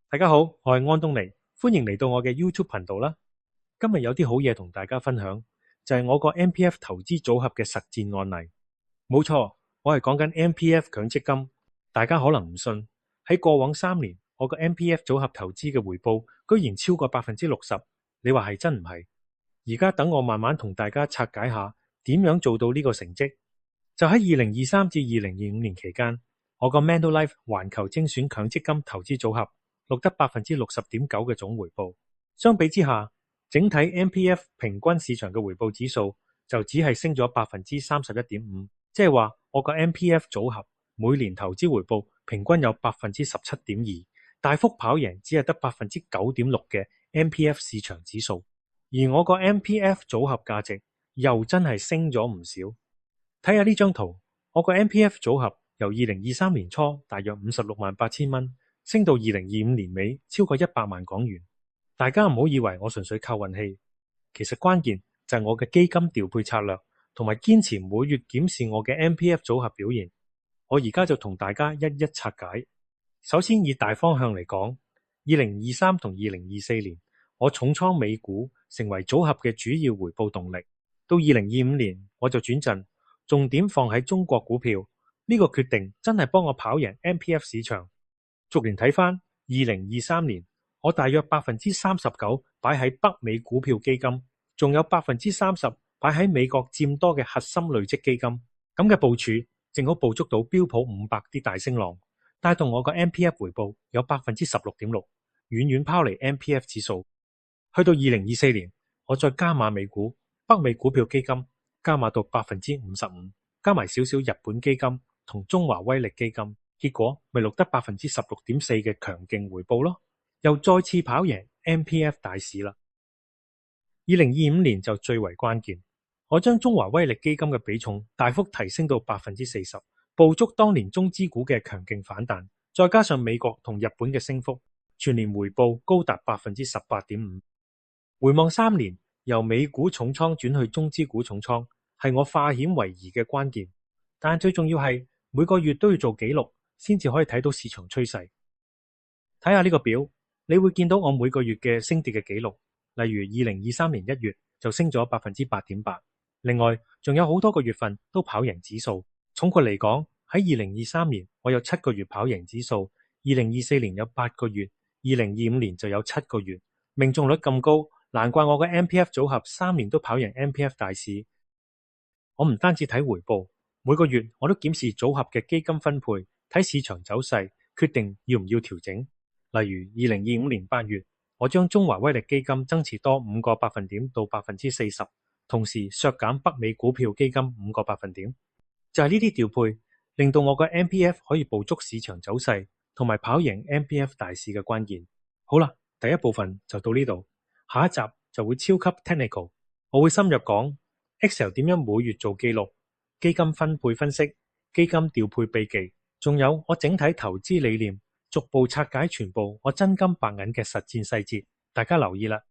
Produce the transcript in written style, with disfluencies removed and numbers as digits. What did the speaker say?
大家好，我係安東尼，歡迎嚟到我嘅 YouTube 頻道啦。今日有啲好嘢同大家分享，就係我個 MPF 投資組合嘅實戰案例。冇錯，我係講緊 MPF 強積金。大家可能唔信，喺過往3年，我個 MPF 組合投資嘅回報居然超過60%。你話係真唔係？而家等我慢慢同大家拆解下點樣做到呢個成績。就喺2023至2025年期間，我個 Manulife 環球精選強積金投資組合錄得60.9%嘅總回報。相比之下，整體 MPF 平均市場嘅回報指數就只係升咗31.5%，即係話我個 MPF 組合每年投資回報平均有17.2%，大幅跑贏只係得9.6%嘅 MPF 市場指數。而我個 MPF 組合價值又真係升咗唔少。睇下呢張圖，我個 MPF 組合由2023年初大約568000蚊，升到2025年尾超過100萬港元。大家唔好以為我純粹靠運氣，其實關鍵就係我嘅基金調配策略，同埋堅持每月檢視我嘅 MPF 組合表現。我而家就同大家一一拆解。首先以大方向嚟講，2023同2024年，我重倉美股成為組合嘅主要回報動力。到2025年，我就轉陣，重點放喺中國股票。呢個決定真係幫我跑贏 MPF 市場。逐年睇返2023年，我大約39%擺喺北美股票基金，仲有30%擺喺美國佔多嘅核心累積基金。咁嘅部署正好捕捉到標普500啲大升浪，帶動我個 MPF 回報有16.6%，遠遠拋離 MPF 指數。去到2024年，我再加碼美股，北美股票基金加碼到55%，加埋少少日本基金同中華威力基金，結果咪錄得16.4%嘅強勁回報咯，又再次跑贏 MPF 大市啦。2025年就最為關鍵，我將中華威力基金嘅比重大幅提升到40%，捕捉當年中資股嘅強勁反彈，再加上美國同日本嘅升幅，全年回報高達18.5%。回望3年，由美股重倉轉去中資股重倉，係我化險為夷嘅關鍵。但最重要係每個月都要做記錄，先至可以睇到市場趨勢。睇下呢個表，你會見到我每個月嘅升跌嘅記錄。例如2023年1月就升咗8.8%，另外仲有好多個月份都跑贏指數。總括嚟講，喺2023年我有7個月跑贏指數，2024年有8個月，2025年就有7個月。命中率咁高，難怪我嘅 MPF 組合3年都跑贏 MPF 大市。我唔單止睇回報，每個月我都檢視組合嘅基金分配，睇市場走勢，決定要唔要調整。例如2025年8月，我將中華威力基金增持多5個百分點到40%，同時削減北美股票基金5個百分點。就係呢啲調配，令到我嘅 MPF 可以捕捉市場走勢，同埋跑贏 MPF 大市嘅關鍵。好啦，第一部分就到呢度，下一集就會超級 technical，我會深入講 Excel 點樣每月做記錄、基金分配分析、基金調配秘技，仲有我整體投資理念，逐步拆解全部我真金白銀嘅實戰細節，大家留意啦。